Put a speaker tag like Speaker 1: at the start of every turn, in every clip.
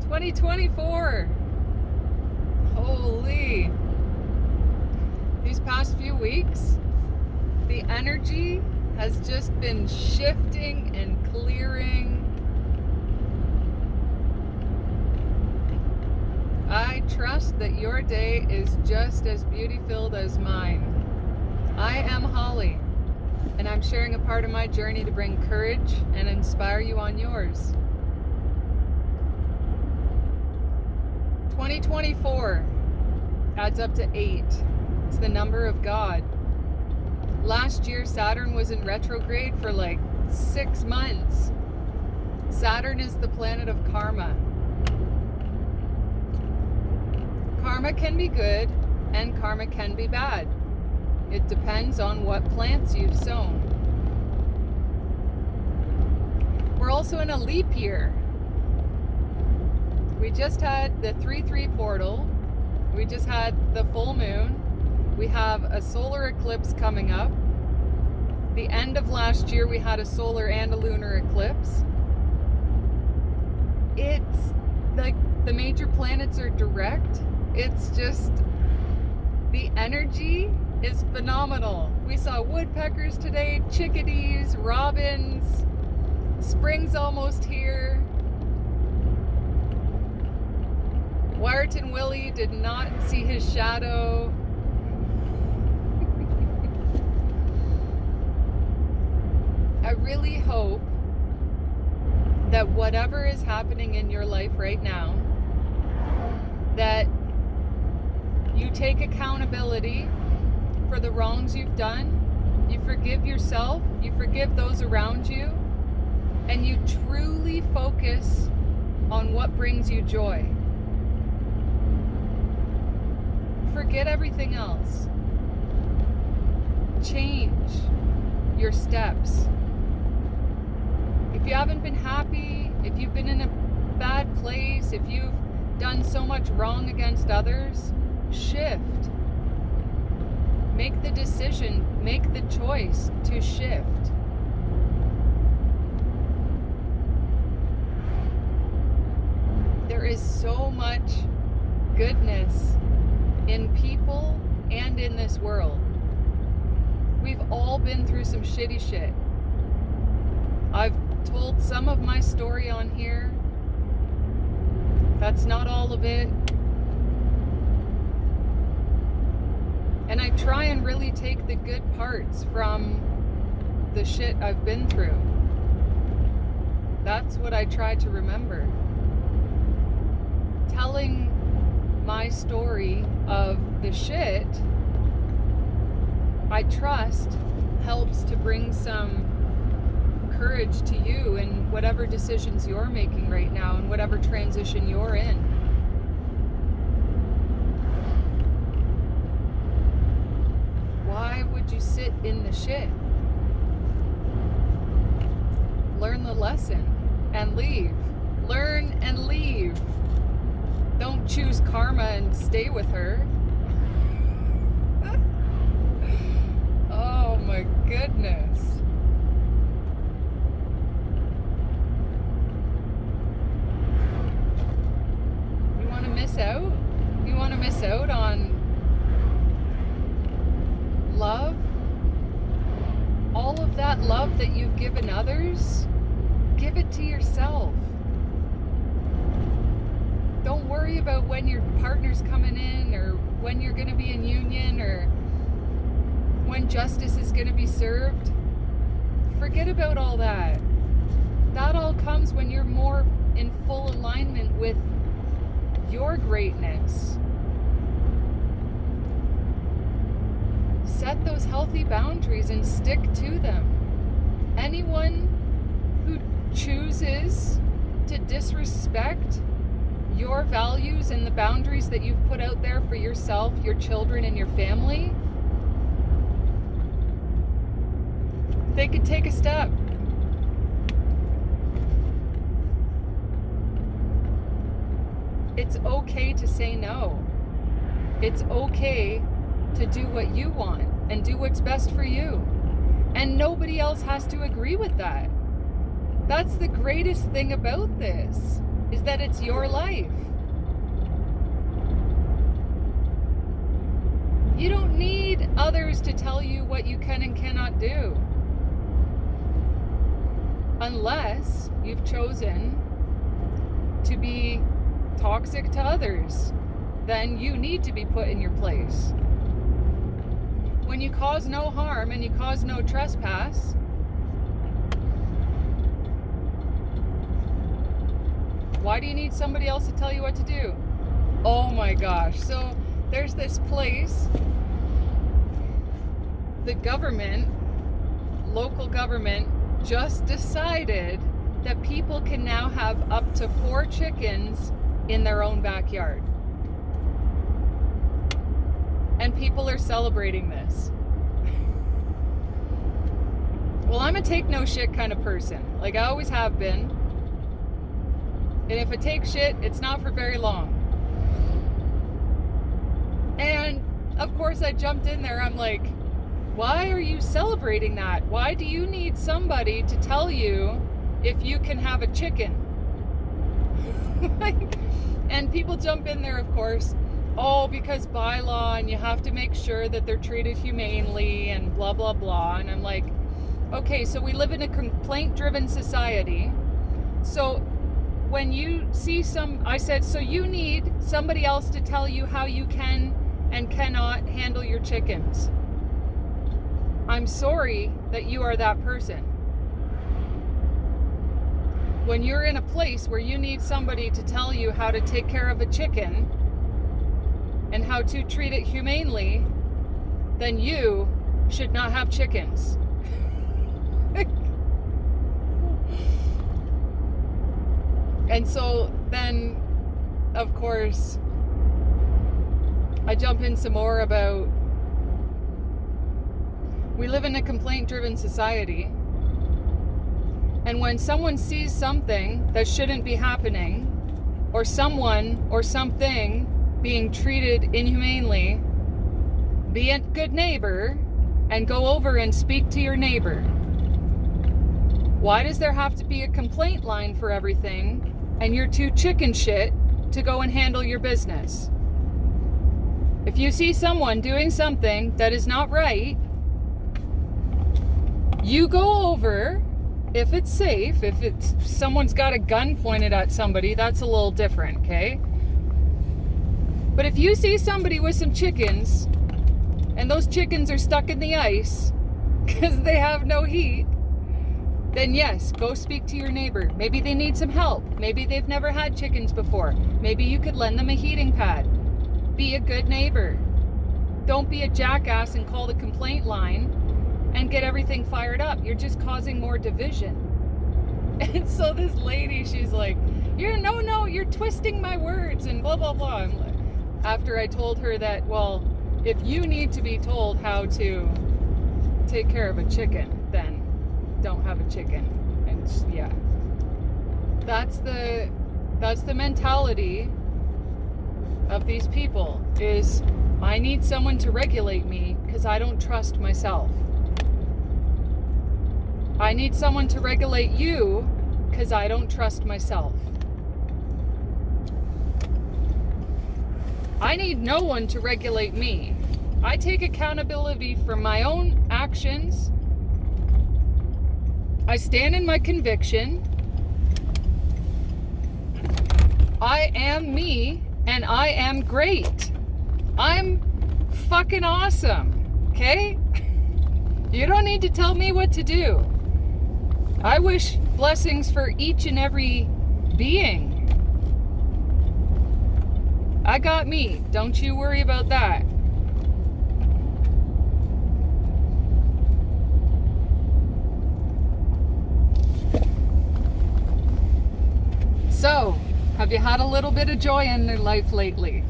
Speaker 1: 2024. Holy. These past few weeks, the energy has just been shifting and clearing. I trust that your day is just as beauty-filled as mine. I am Holly, and I'm sharing a part of my journey to bring courage and inspire you on yours. 2024 adds up to 8. It's the number of God. Last year, Saturn was in retrograde for like 6 months. Saturn is the planet of karma. Karma can be good and karma can be bad. It depends on what plants you've sown. We're also in a leap year. We just had the 3/3 portal. We just had the full moon. We have a solar eclipse coming up. The end of last year, we had a solar and a lunar eclipse. It's like the major planets are direct. It's just, the energy is phenomenal. We saw woodpeckers today, chickadees, robins. Spring's almost here. Wyerton Willie did not see his shadow. I really hope that whatever is happening in your life right now, that you take accountability for the wrongs you've done, you forgive yourself, you forgive those around you, and you truly focus on what brings you joy. Forget everything else. Change your steps. If you haven't been happy, if you've been in a bad place, if you've done so much wrong against others, shift. Make the decision, make the choice to shift. There is so much goodness in people and in this world. We've all been through some shitty shit. I've told some of my story on here. That's not all of it. And I try and really take the good parts from the shit I've been through. That's what I try to remember. Telling my story of the shit, I trust, helps to bring some courage to you in whatever decisions you're making right now and whatever transition you're in. Why would you sit in the shit? Learn the lesson and leave. Learn and leave. Don't choose karma and stay with her. Oh my goodness. You want to miss out? You want to miss out on love? All of that love that you've given others, give it to yourself. Don't worry about when your partner's coming in or when you're going to be in union or when justice is going to be served. Forget about all that. That all comes when you're more in full alignment with your greatness. Set those healthy boundaries and stick to them. Anyone who chooses to disrespect your values and the boundaries that you've put out there for yourself, your children, and your family, they could take a step. It's okay to say no. It's okay to do what you want and do what's best for you. And nobody else has to agree with that. That's the greatest thing about this. is that it's your life. You don't need others to tell you what you can and cannot do. Unless you've chosen to be toxic to others, then you need to be put in your place. When you cause no harm and you cause no trespass, why do you need somebody else to tell you what to do? Oh my gosh. So there's this place, the government, local government, just decided that people can now have up to 4 chickens in their own backyard. And people are celebrating this. Well, I'm a take no shit kind of person. Like I always have been. And if I take shit, it's not for very long. And of course I jumped in there. I'm like, why are you celebrating that? Why do you need somebody to tell you if you can have a chicken? And people jump in there, of course. Oh, because bylaw, and you have to make sure that they're treated humanely and blah, blah, blah. And I'm like, okay, so we live in a complaint-driven society. So when you see I said, so you need somebody else to tell you how you can and cannot handle your chickens. I'm sorry that you are that person. When you're in a place where you need somebody to tell you how to take care of a chicken and how to treat it humanely, then you should not have chickens. And so then, of course, I jump in some more about we live in a complaint-driven society, and when someone sees something that shouldn't be happening, or someone or something being treated inhumanely, be a good neighbor and go over and speak to your neighbor. Why does there have to be a complaint line for everything and you're too chicken shit to go and handle your business? If you see someone doing something that is not right, you go over. If it's safe, if someone's got a gun pointed at somebody, that's a little different, okay? But if you see somebody with some chickens and those chickens are stuck in the ice because they have no heat, then yes, go speak to your neighbor. Maybe they need some help. Maybe they've never had chickens before. Maybe you could lend them a heating pad. Be a good neighbor. Don't be a jackass and call the complaint line and get everything fired up. You're just causing more division. And so this lady, she's like, you're twisting my words and blah, blah, blah. I'm like, after I told her that, well, if you need to be told how to take care of a chicken, then don't have a chicken. And yeah, that's the mentality of these people, is I need someone to regulate me because I don't trust myself. I need someone to regulate you because I don't trust myself. I need no one to regulate me. I take accountability for my own actions. I stand in my conviction. I am me, and I am great. I'm fucking awesome, okay? You don't need to tell me what to do. I wish blessings for each and every being. I got me. Don't you worry about that. So, have you had a little bit of joy in your life lately?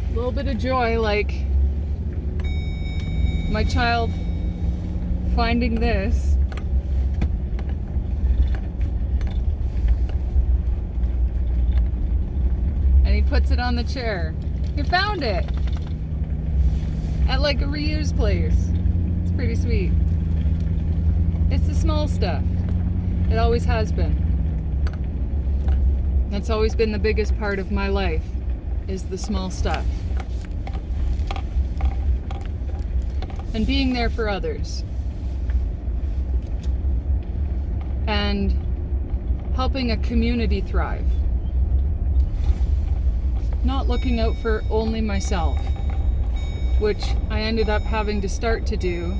Speaker 1: A little bit of joy, like my child finding this. he puts it on the chair. You found it at like a reuse place. It's pretty sweet. It's the small stuff. It always has been. That's always been the biggest part of my life, is the small stuff. And being there for others. And helping a community thrive. Not looking out for only myself, which I ended up having to start to do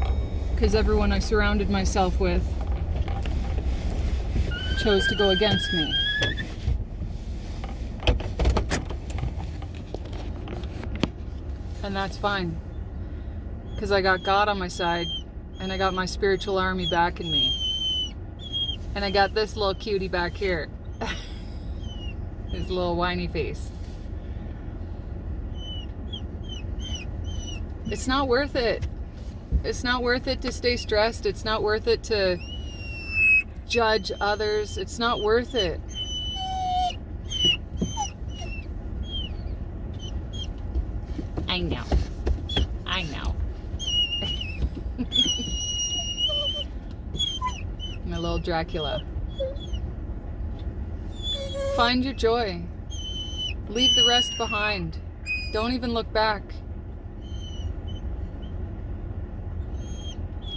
Speaker 1: because everyone I surrounded myself with chose to go against me. And that's fine, because I got God on my side, and I got my spiritual army backing me. And I got this little cutie back here. His little whiny face. It's not worth it. It's not worth it to stay stressed. It's not worth it to judge others. It's not worth it. I know. I know. My little Dracula. Find your joy. Leave the rest behind. Don't even look back.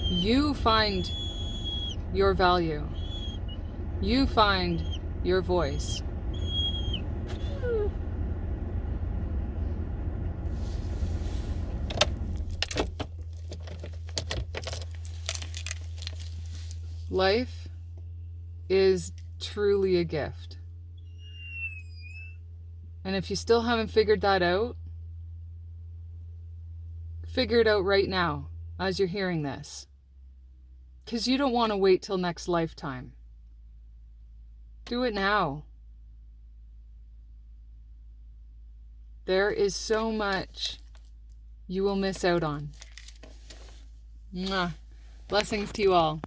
Speaker 1: You find your value. You find your voice. Life is truly a gift. And if you still haven't figured that out, figure it out right now as you're hearing this. Because you don't want to wait till next lifetime. Do it now. There is so much you will miss out on. Mwah. Blessings to you all.